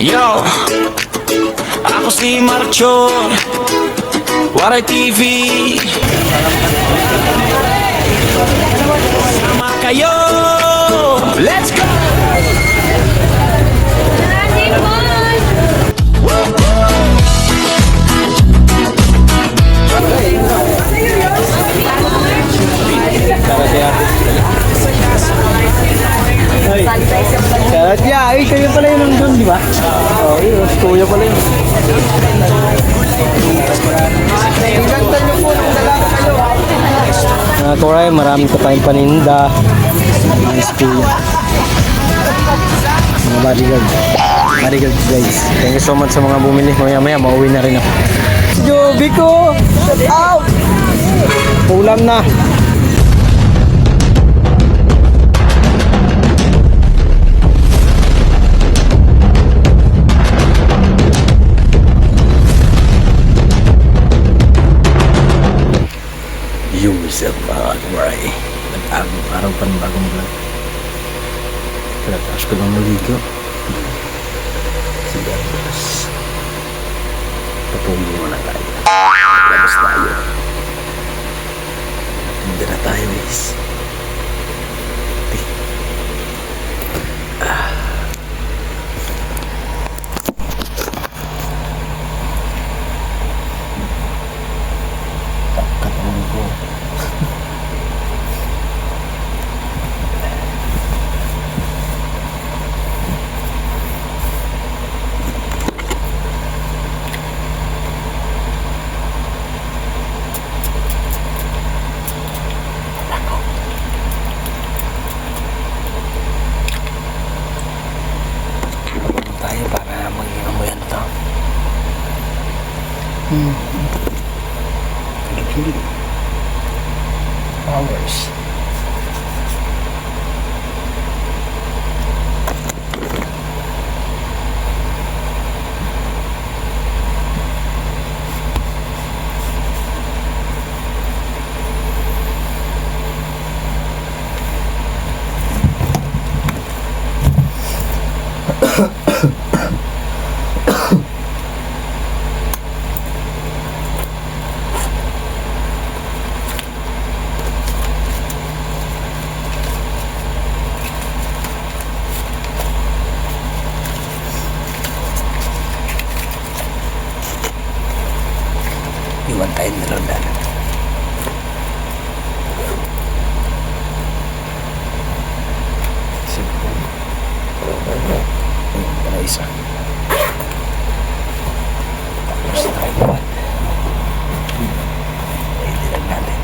Yo, ako si Marcho, Waray TV. Sama kayo, let's go! Kaya, ay, kayo pala yun nandun, di ba? Oo, yun, kuya pala yun. Ganda nyo po, nung dalaga kayo. Mga kuray, maraming ka tayong paninda. Nice kuya. Mga bodyguard. Bodyguard guys. Thank you so much sa mga bumili. Maya-maya, mauwi na rin ako. Joby ko! Shut out! Ulam na. Yung isa pa, Waray. Nag-agong araw pa ng bagong vlog. Pagkatapos ko lang maligo. Sige, labas. Papugi muna tayo. Labas tayo. Hindi na tayo, guys. Katawan ko. Tayo para mag-iamoy ano to. Hours. Iwan tayo na rondan. Simple. Ayun pala isa. Tapos tayo naman. Hindi lang natin.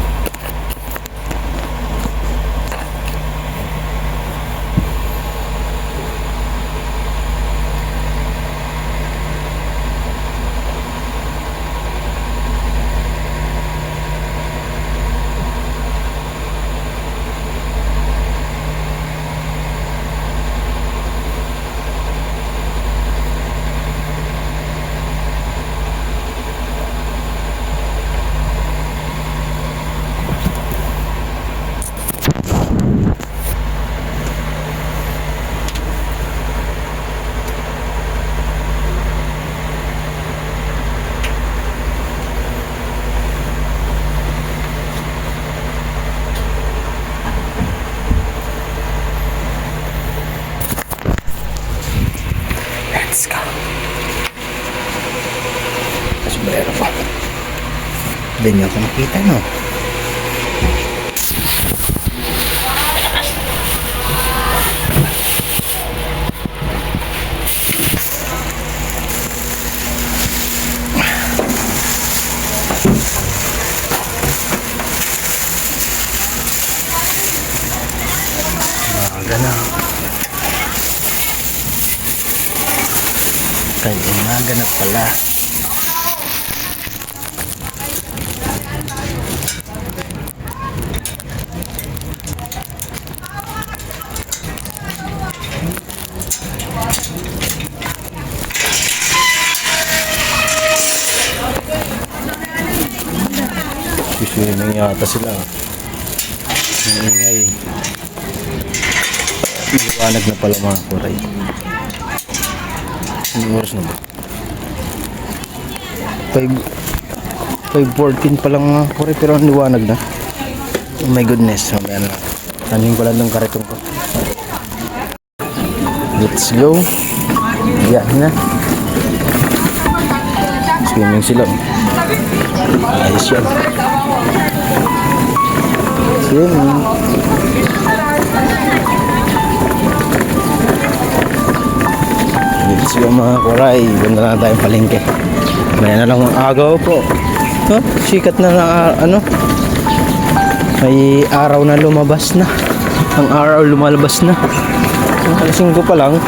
Let's go. Sombrero pa. Hindi niyo ako makita, no? Magana. Kaya umaganap pala. Swimming yata sila. Ingay. Liwanag na pala mga kuray. Anong oras na ba? 5:14 pa lang mga kore, pero ang liwanag na. Oh my goodness. Mamaya na lang. Tanin ko lang ng karitong ko. Let's go. Yan na. Swimming sila. Ayos yan. Swimming. Let's go mga kuray. Ganda na tayong palengke. May na lang ang agaw po. Huh? Sikat na lang ano. May araw na lumabas na. Ang araw lumalabas na. Alas 5 pa lang.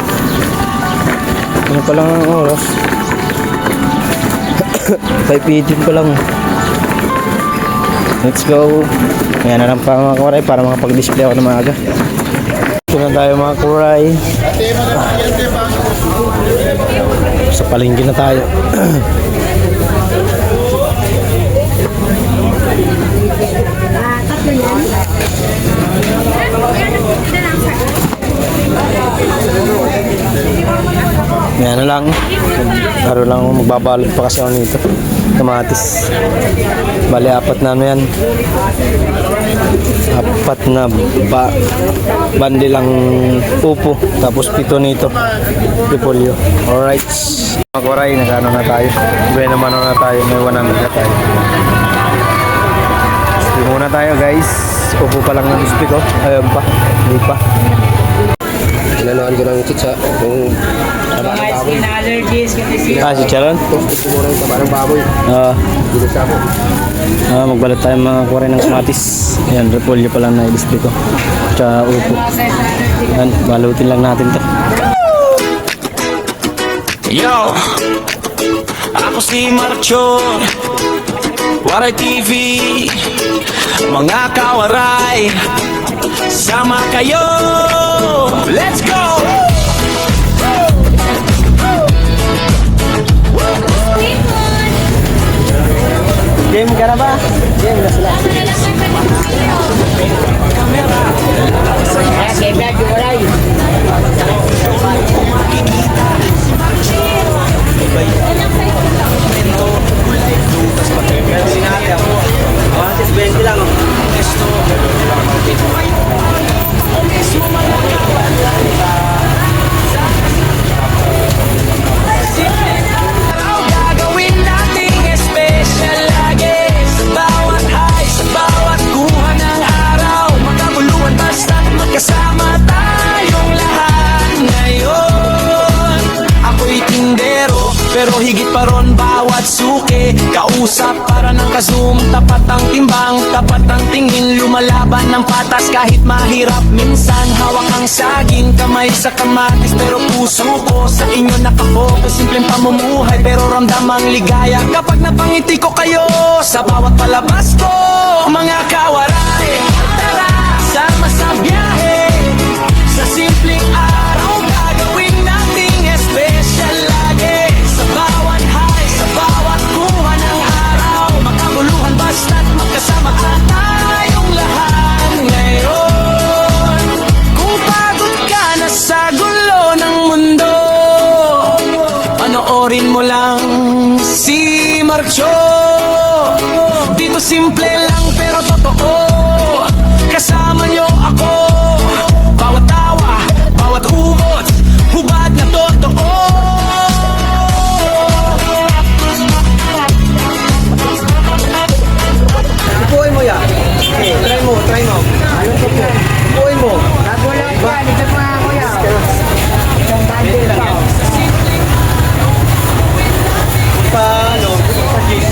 Ano pa lang ang oras? 5:18 pa lang. Let's go. Ngayon na lang pa mga kuray para makapag-display ako na maaga. Ito na tayo mga kuray. Sa palengke na tayo. Yan na lang. Laro lang magbabalot pa kasi ako nito. Kamatis. Bali, 4 na ano yan. 4 na bandi lang upo. Tapos 7 nito. Repolyo. Alright. Mga kuray, nagano na tayo. Bueno naman na tayo. May 100 na tayo. Sige muna tayo guys. Upo pa lang ng display ko. Ayun pa. Hindi pa. Pinanoan ko ng chitsa kung taba ng baboy. Si Charon? Gusto mo rin taba ng baboy. Dito sa ako. Magbalat tayo mga kuray ng kamatis. Ayan, repolyo pa lang na i-display ko. Tsaka upo. Ayan, balutin lang natin to. Yo, ako si Marchon, Waray TV, mga kawaray, sama kayo, let's go! Game ka na ba? Game na sila. Gagawin nating special lagi, sa bawat high, sa bawat kuha ng araw, magkabuluhan basta't magkasama tayong lahat ngayon. Ako'y tindero, pero higit pa ron bawat suki, kausap para ng kazoom, tapat ang timbang, tapat ang tingin, lumalaban ng patas kahit mahirap minsan, hawak ang saging, kamay sa kamatis, pero puso ko sa inyo nakapokus, simpleng pamumuhay pero ramdam ang ligaya kapag napangiti ko kayo sa bawat palabas ko, mga kawaray, tara sama sa biyahe, sa simpleng araw gagawin nating special lagi, sa bawat high, sa bawat kuha ng araw, makabuluhan basta't magkasama tayong lahat ngayon. Kung pagod ka na sa gulo ng mundo, panoorin mo lang si Marcho. Dito simple lang pero totoo, kasama nyo ako, bawat tawa, bawat ubot, hubad na totoo. Ipuin mo ya. Okay, try mo. Ipuin mo. Wala pa, dito pa ako yan. Isang bundle pa. Paano? Sa gym,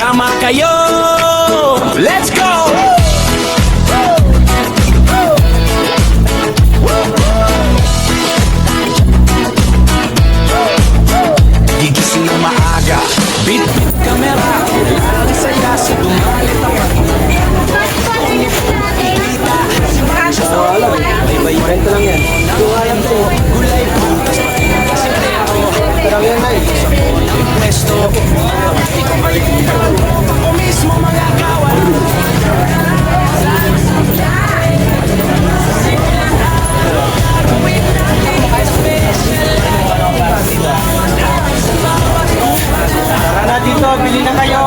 Sama kayo, let's go! Gigising ng maaga, bit-bit kamera, ang saya sa dumalit ang Bento lang yan. Alam ko. gulay, prutas, kasintero, Pero yan na pwesto. Ikaw ba'y ako mismo mga kawan? Tara na dito, bili na kayo.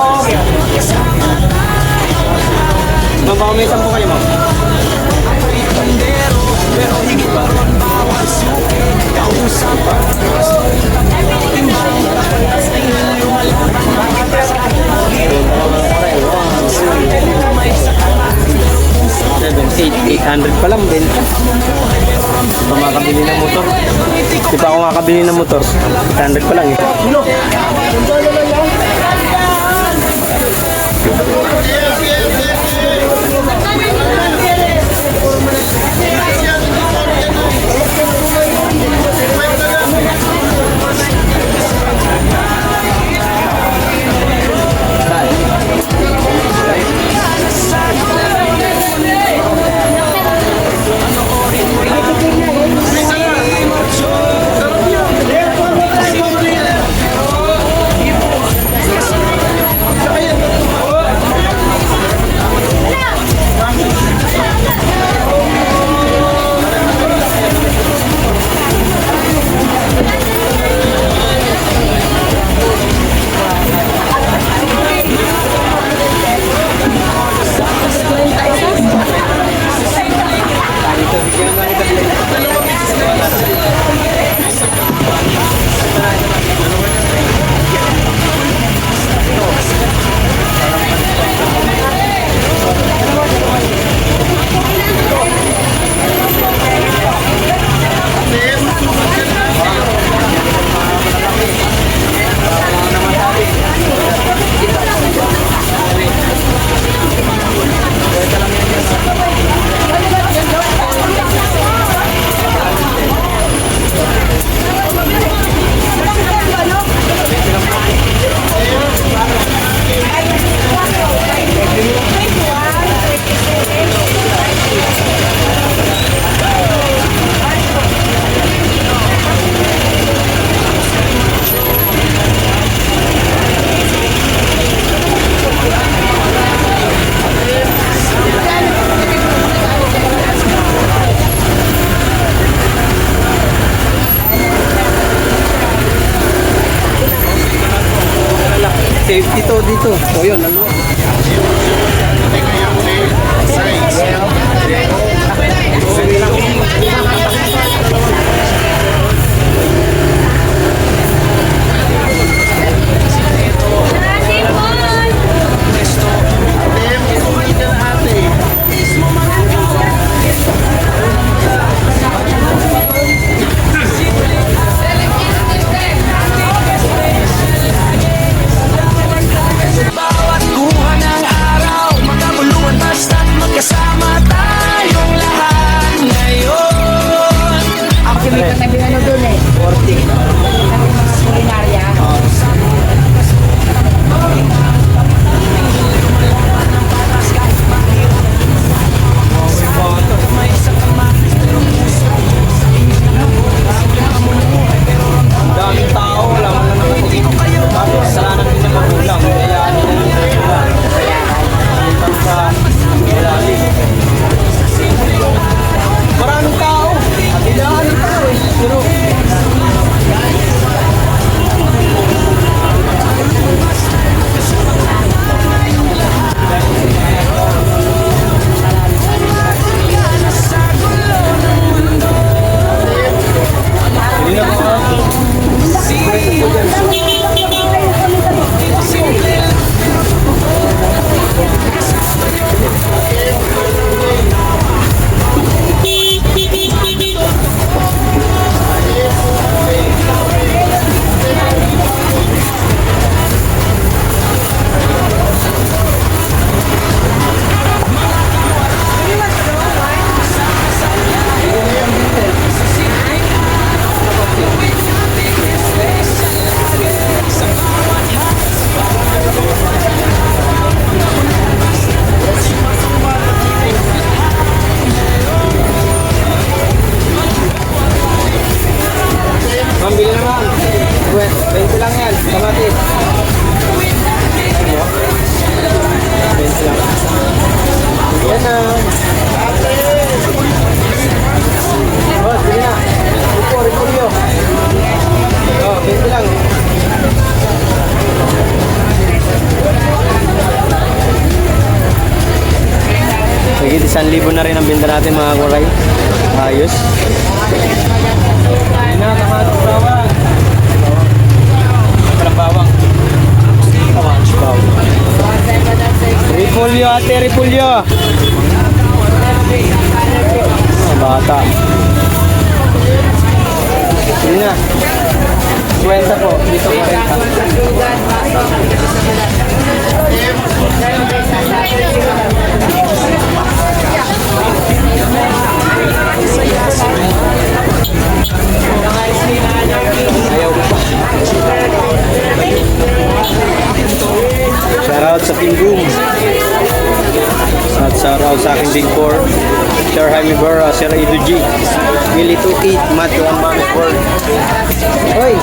Mabawamisan po kayo, ma'am. Bandero, pero higit pa ron bawal suki. Kausapan, timbang, lumalaban. 800 pa lang, benta. Ito makakabili ng motor. Di pa ako makakabili ng motor. 800 pa lang eh. Safety to dito. O yun, Bawat 1,000 na rin ang binta natin mga kuray. Ayos. Bawang. Repulyo ate, repulyo. Bata. Sige na. 50 po. Dito 40. Ayaw pa. Shoutout sa Team Boom. At shoutout sa aking Big Four. Sir Jaime Barra, Sir Ido G, Willie Tukit, Matthew Ambanford. Hoy!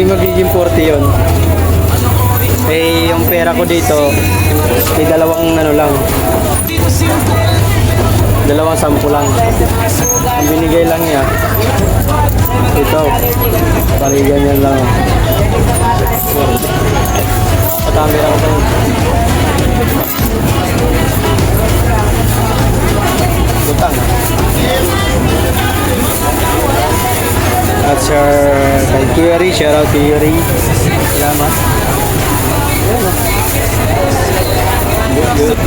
Magiging 40 yun. Eh, yung pera ko dito, may dalawang ano lang. Dalawang sampu lang. Ang binigay lang niya, ito, pari ganyan lang. Patamira ko pa yun. Butang. At Sir kay Yuri, shout out kay Yuri. Salamat.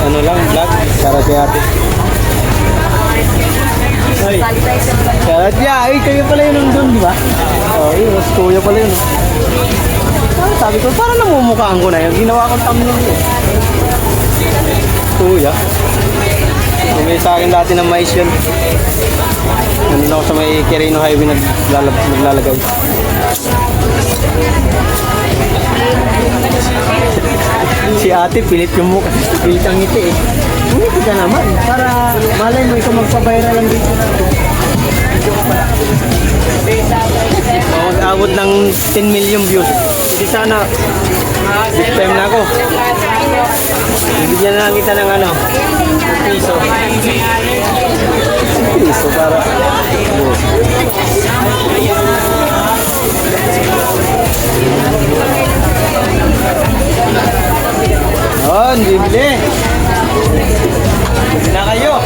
Ano lang, vlog. Shout out kay ate. Ay, shout out niya. Ay, kayo pala yun nandun, di ba? Oo, yun. Kuya pala yun. Sabi ko, parang namumukhaan ko na yun. Ginawa kong thumbnail yun. Kuya. Bumili sa akin dati ng mais yun. Nandun ako sa may Quirino Highway naglalagay. Si ate pilit yung mukha. Pilit ang ngiti eh. Ngiti ka naman. Para malay mo ikaw magpabayra lang dito na. Mag-abot ng 10 million views. Hindi sana big time na ako. Bigyan na lang kita ng ano, piso. Piso para bibili. Bibili na kayo.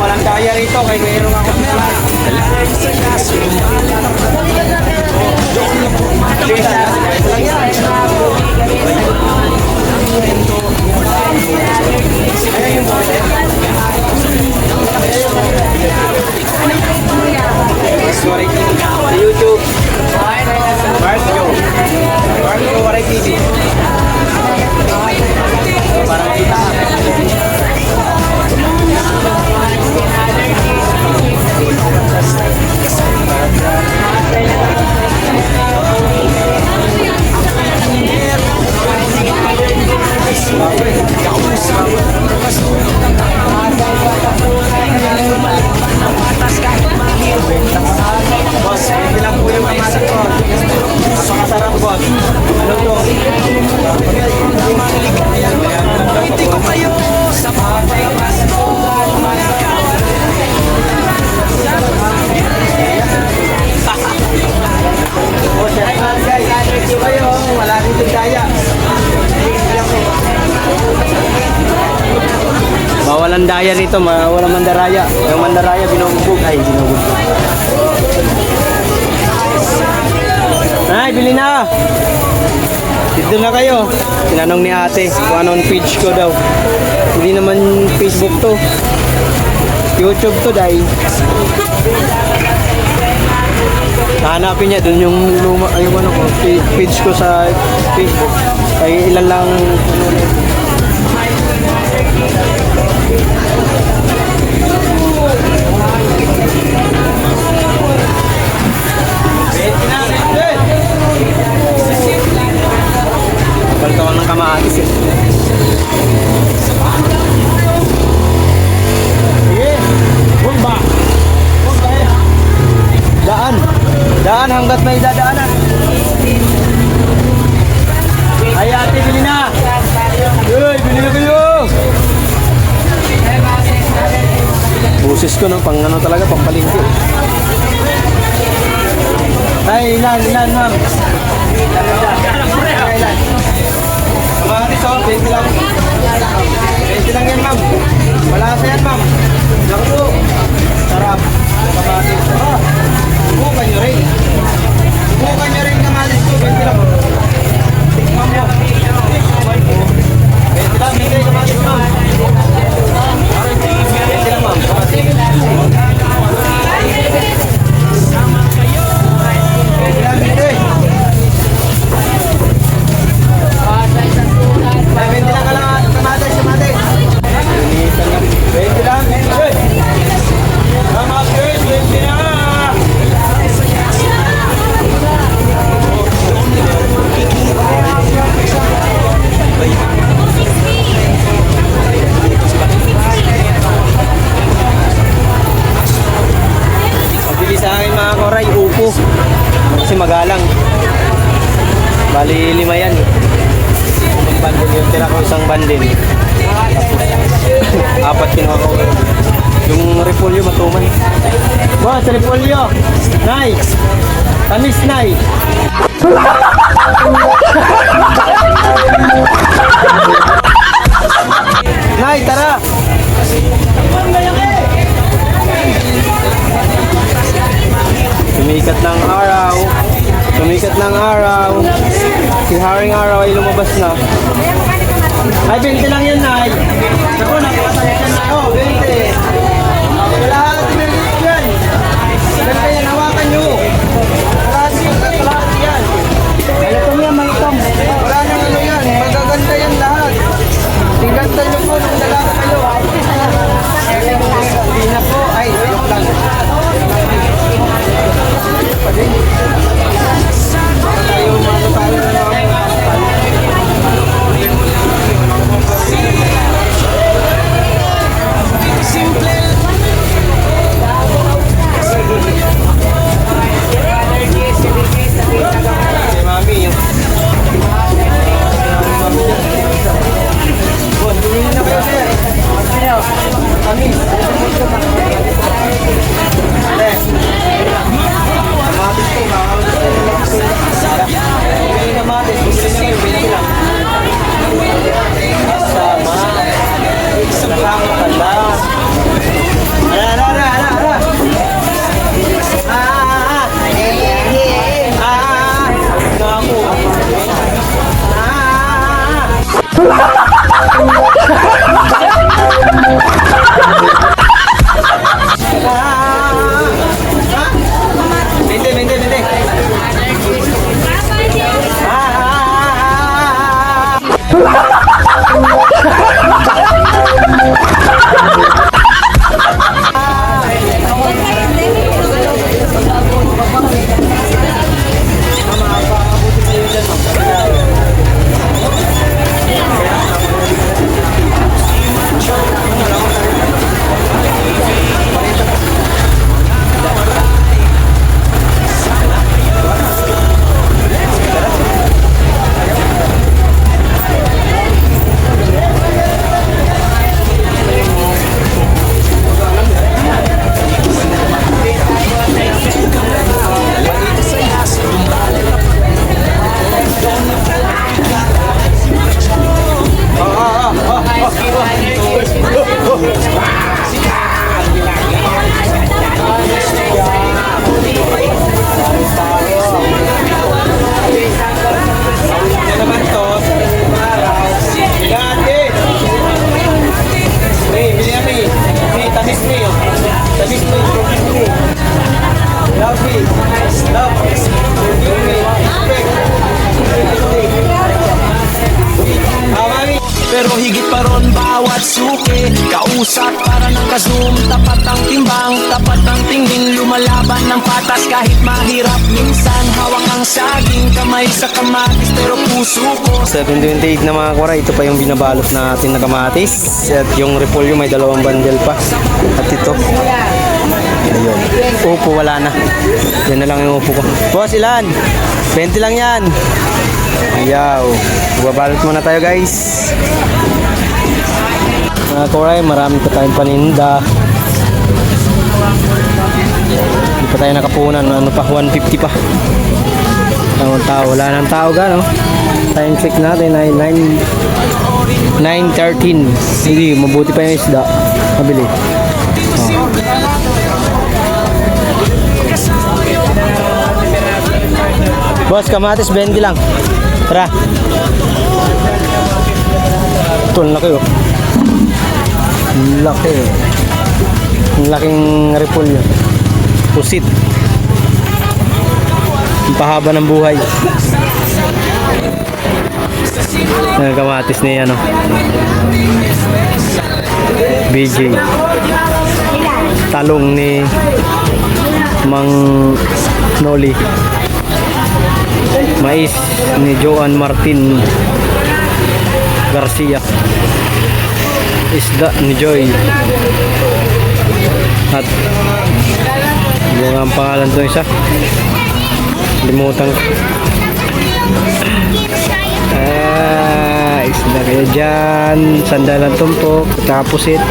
Walang kaya rito kay mayroong ako. Sorry, YouTube. Marco Waray TV. Para kita. Boss, hindi lang po yung kamasan ko. Napakasarap, boss. Ano to? Hindi ko kayo sa mga pasto. Boss, guys, hindi kayo. Wala rin yung daya. Bawalan daya rito, walang mandaraya. Yung mandaraya binubugbog. Ay, binubugbog. Ay, bili na! Dito na kayo. Tinanong ni ate kung anong page ko daw. Hindi naman Facebook to. YouTube to, day. Hanapin niya dun yung luma, ay yung ano ko, page ko sa Facebook. Ay ilan lang baltawan ng kamatis eh. Sige, bumba. Daan. Daan hanggat may dadaanan. Ay ate, bili na. Uy, bili na kayo. Busis ko no, pang ano talaga, pang palingki. Ay, ilan, ma'am. Ilan. Kamatis oh, 20 lang. 20 lang yan, ma'am. Malasa yan, ma'am. Naku po. Sarap. Kamatis. Bukan nyo rin. Bukan nyo rin kamatis ko. 20 lang. Tikman mo. 20 lang. Bigay kamatis, ma'am. 20 lang, ma'am. Kamatis. 20 lang, bigay. 20 lang ka lang. Kamatis. 20 lang. 20. Kamatis. 20 lang. Mabili sa akin mga koray, upo. Kasi magalang. Bali 5 yan. Isang bandil yung tira ko, isang bandil. Tapos 4 kinuha ko. Yung repolyo matuman. Boss, repolyo. Nay. Tamis, nay. Nay, tara. Sumikat ng araw. Sumikat ng araw. Si Haring Araw ay lumabas na. Ay, 20 lang yun, Nay. Ako, nakakatalit yan na. Oh, 20. Lahat, 20 yan. Ganda yan, hawakan nyo. Lahat yan. Malutong yan, malutong. Wala nang ano yan. Magaganda yan lahat. Tingganda nyo po nung lalaki kayo. Hindi na po. Ay, joke lang. Tayo, mano tayo na naman. Simple. Si Mami yung boss, bumili na kayo sir. Kami. Ale. Kamatis ko, paron bawat suki. Kausap para ng ka-zoom, tapat ang timbang, tapat ang tingin. Lumalaban ng patas kahit mahirap minsan. Hawak ang saging, kamay sa kamatis pero puso ko 728 na mga kuwaray, ito pa yung binabalot natin na kamatis. At yung repolyo may 2 bundle pa. At ito, ayun. Upo wala na. Yan na lang yung upo ko. Boss, ilan? 20 lang yan. Ayaw. Babalot muna tayo guys. Mga kuwaray, marami pa tayong paninda. Hindi pa tayo nakapunan. Ano pa? 150 pa. Ang tao, wala nang tao gano. Time check natin ay 9:13. Hindi, mabuti pa yung isda. Mabili. Boss, kamatis 20 lang. Tara. Ito, ang laki oh. Ang laki oh. Ang laking repolyo. Pusit. Ang pahaba ng buhay. Ang kamatis niya ano. BJ. Talong ni Mang Noli. Mais ni Joan Martin Garcia. Isda ni Joy. At yung ang pangalan to isa. Limutan ko. Isda kayo dyan. Sandalan tumpok. Tapusit.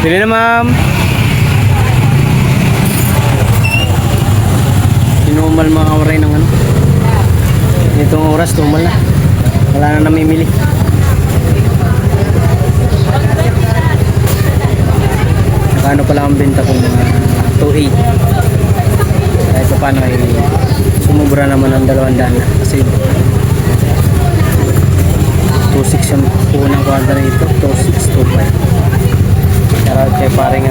Dili na ma'am. Inumal mga kawaray ng ano. Itong oras tumal na. Wala na namimili. Nakano pala ang benta ko mga 2.8. Kahit pa paano ay sumubra naman ang 200 na. Kasi 2.6 yung unang kwarta na ito. 2.625. Shoutout kay paring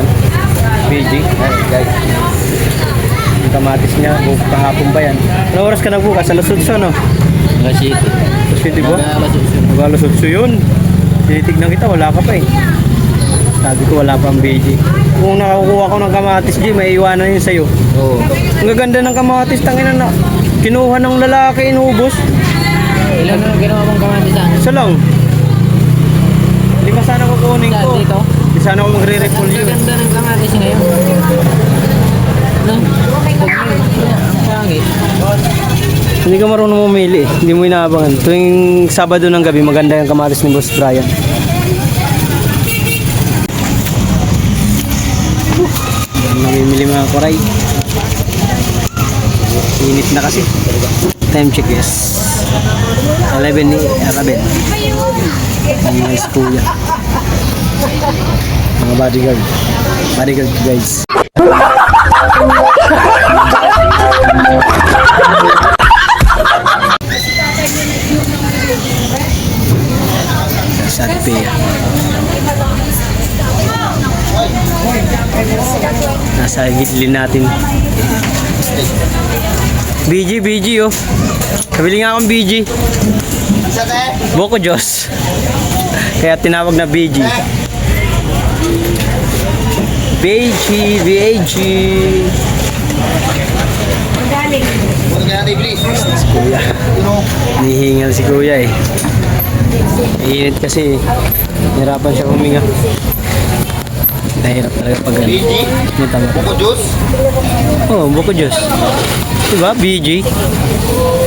BG. Guys, yung kamatis niya, kahapon pa yan. Ano oras ka nagbukas? Alas 8 no? Alas 7. Alas 7 ba? Alas 8 yun. Tinitignan kita, wala ka pa eh. Sabi ko wala pa ang BG. Kung nakakuha ko ng kamatis G, may iwanan yun sa'yo. Oo. Ang gaganda ng kamatis, tangina na. Kinuha ng lalaki, inubos. Ilan na ginawa mong kamatis sa akin? Isa lang. Lima sana kukunin ko. Dito? Di sana ako magre-repolyo. Ang ganda ng kamatis ngayon. No? Pangit. Hindi ka marunong mamili eh. Hindi mo inaabangan. Tuwing Sabado ng gabi, maganda yung kamatis ni Boss Brian. Namimili mga kuray. Init na kasi. Time check yes. 11 ni Araben. Ang nice kuya. Mga bodyguard. Bodyguard guys. Satpe. Nasa gilid natin. BG oh. Kabili nga akong BG. Boko Diyos. Kaya tinawag na BG. BG. Si Kuya. Nihingal si Kuya eh. Init kasi. Hirapan siya huminga. Nahirap talaga pag gano'n. Boko Diyos? Oo, Boko Diyos. Diba? BG.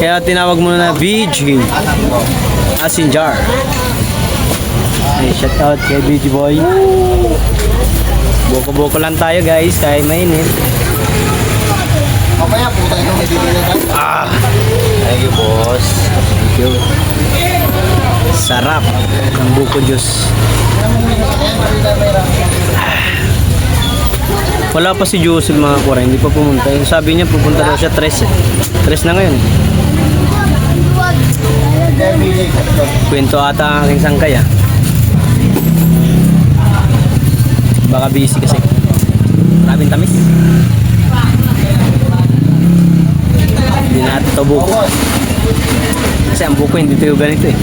Kaya tinawag mo na BG. As in jar. Ay, shout out kay BG Boy. Boko-boko lang tayo guys, kahit mainit. Mamaya, puta ito may bibili ka. Thank you boss. Thank you. Sarap ng Boko Diyos. Wala pa si Joseph mga kuray, hindi pa pumunta. Sabi niya pupunta daw siya 3 eh. 3 na ngayon. Kwento ata ang aking sangkay ah. Baka busy kasi. Maraming tamis. Hindi natin ito buko. Kasi ang buko hindi ito ganito eh.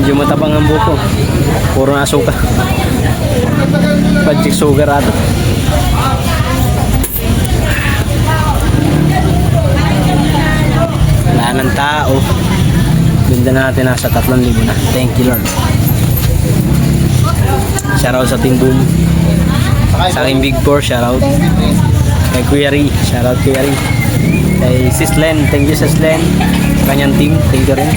Medyo matabang ang buko. Puro na suka. Magic sugar ato. Wala ng tao. Binda natin nasa 3,000 na. Thank you Lord. Shoutout sa Team Boom. Sa aking Big Four, shoutout. Kay Kuya Ri, shoutout Kuya Ri. Kay Sis Len, thank you Sis Len. Sa kanyang team, thank you rin.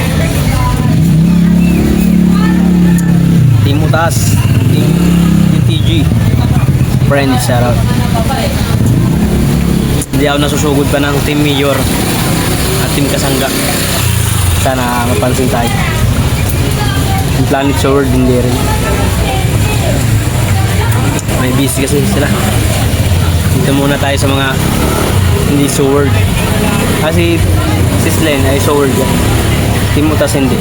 Team Utas, Team TTG. Friends, shoutout. Hindi ako nasusugod pa ng Team Mayor at Team Kasangga. Sana mapansin tayo. Yung Planet Sword, hindi rin. May busy kasi sila. Dito muna tayo sa mga hindi sword. Kasi si Slen ay sword yan. Team Utas hindi.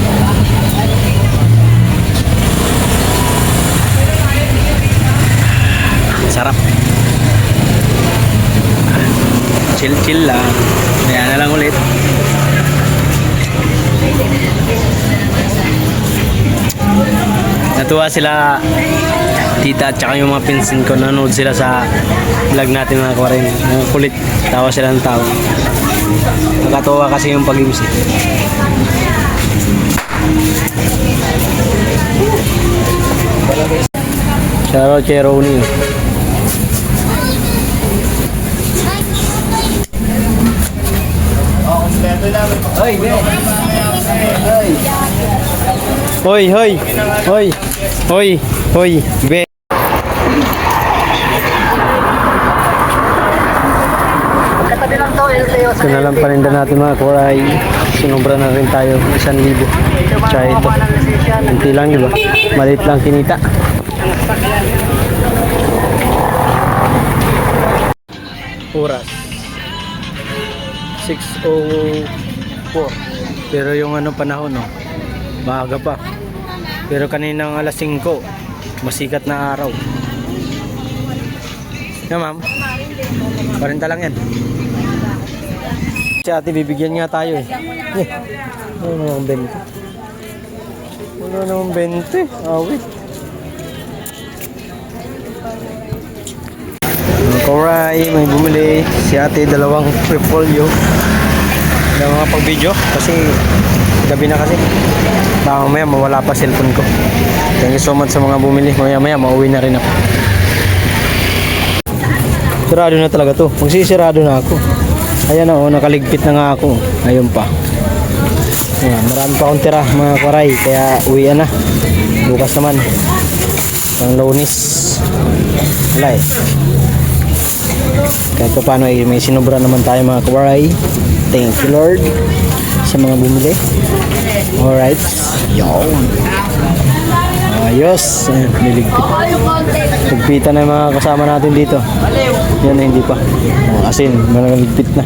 Sarap. Chill lang. Kaya na lang ulit. Natuwa sila tita at saka yung mga pinsin ko, nanood sila sa vlog natin mga kawarin. Kulit, tawa sila ng tao. Nakatuwa kasi yung pag-iwis. Shoutout kay Ronnie. Hoy, hoy, hoy, hoy, hoy, be. Sinalang paninda natin mga kuray. Sinubra na rin tayo 1,000. Tsaka ito. Hindi lang diba? Maliit lang kinita. Oras 6:04. Pero yung ano panahon no, maaga pa. Pero kaninang alas 5, masikat na araw. Yeah, ma'am. 40 lang yan. Si ate bibigyan nga tayo eh. Ano naman 20? Ano naman 20? Awit. Alright, may bumili. Si ate dalawang repolyo. Yung mga pag-video kasi gabi na kasi. Baka mamaya mawala pa cellphone ko. Thank you so much sa mga bumili. Maya mauwi na rin ako. Sirado na talaga to. Magsisirado na ako. Ayan o, nakaligpit na nga ako. Ayun pa. Ayan, marami pa akong tira mga kwaray. Kaya uwian na. Bukas naman. Ang Lunes. Wala eh. Kahit pa paano eh, may sinubra naman tayo mga kwaray. Thank you Lord sa mga bumili. Alright. Yon. Ayos. Niligpit. Ligpitan na yung mga kasama natin dito. Yan na hindi pa. Asin. Malaligpit na.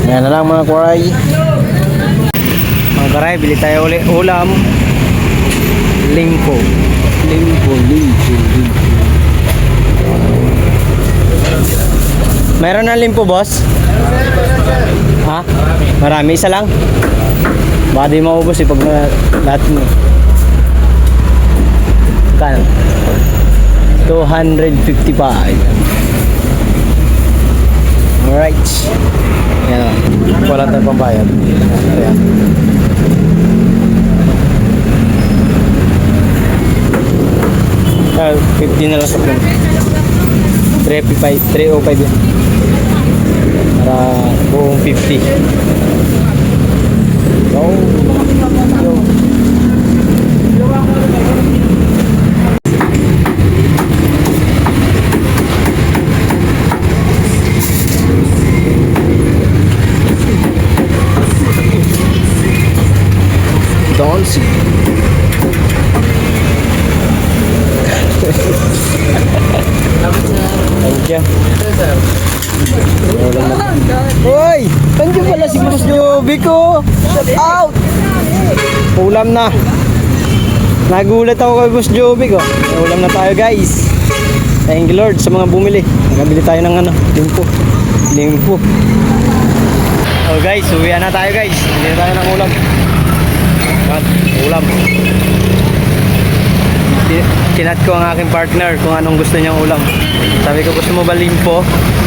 Ayan na lang mga kwaray. Mga kwaray, bili tayo ulit ulam. Lingko. Meron na limpo boss? Ha? Marami, isa lang? Baka di maubos eh pag lahat mo. Kano? 255. Alright. Yan o. Wala tayong pambayad. Ayan. Ah, 50 na lang sa plan. 305 yan. Para buong 50. Go. Don't see. Thank you. Hoy! Nandiyan pala si Boss Joby ko! Shout out! Ulam na! Nagulat ako kay Boss Joby ko. Ulam na tayo guys! Thank you Lord sa mga bumili. Nagabili tayo ng ano, limpo. Oh guys, uwi na tayo guys. Hindi na tayo ng ulam. Ulam. Kinat ko ang aking partner kung anong gusto niyang ulam. Sabi ko, gusto mo ba limpo?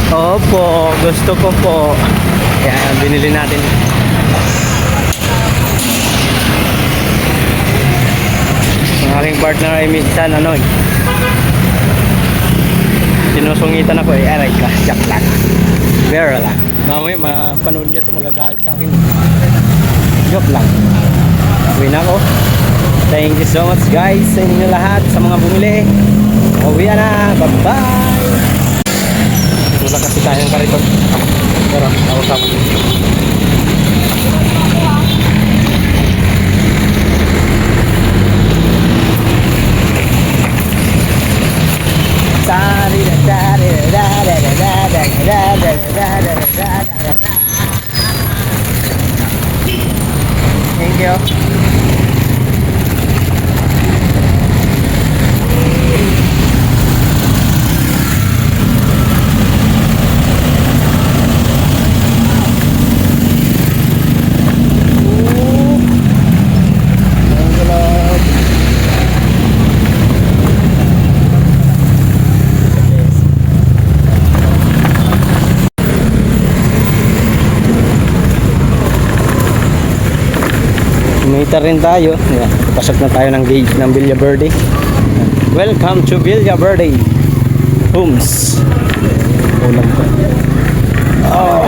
Opo, gusto ko po. Kaya binili natin. Ang aking partner ay minsan sinusungitan ako aray ka, jack lang. Vera lang. Mamaya mapanood niyo ito, magagalit sa akin. Joke lang. Uwi na ako. Thank you so much guys sa inyo lahat, sa mga bumili. Uwi na. Bye-bye. Wala kasi tayong kariton. Pero, nausap. Thank you. Kumita rin tayo. Yeah. Pasok na tayo ng gate ng Villa Verde. Welcome to Villa Verde Homes. Ulam ko. Oh.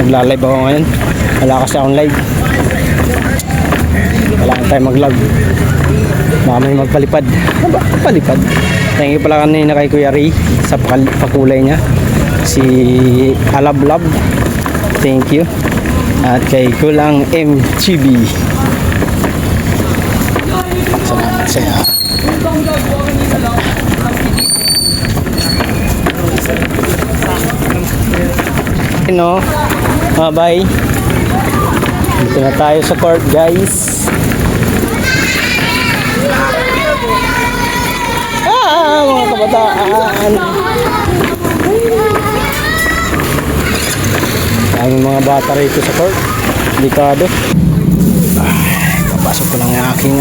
Nagla-live ako ngayon. Wala kasi akong live. Wala tayo mag-live. Baka may magpalipad. Palipad. Thank you pala kanina kay Kuya Ray sa pakulay niya. Si Alablab. Thank you. At kay Kulang MTV. Salamat sa iyo. No, bye. Dito na tayo sa court guys. Mga kabataan. Ang mga bata rito sa court. Delikado. Papasok ko lang yung aking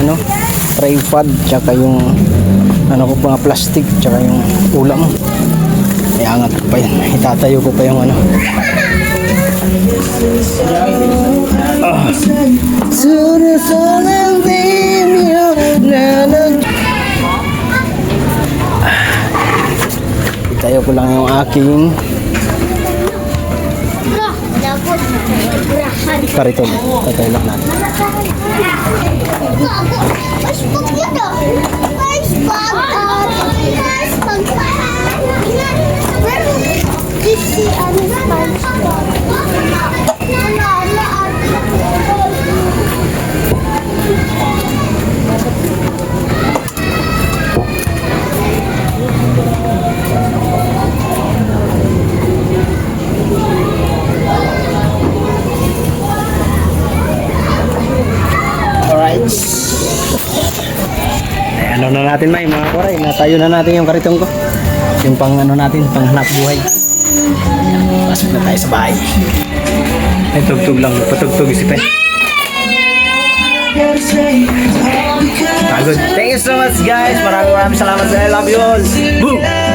tripod, tsaka yung mga plastic, tsaka yung ulam. Iangat ko pa yan. Itatayo ko pa yung Itayo ko lang yung aking kariton. Tatay lang natin. Ano na natin may mga koray, natayo na natin yung kariton ko. Yung pang natin, pang hanap buhay. Pasok na tayo sa bahay. Ay, tugtog lang, patugtog isipin. Pagod. Thank you so much guys. Maraming salamat sa I love you all. Boom!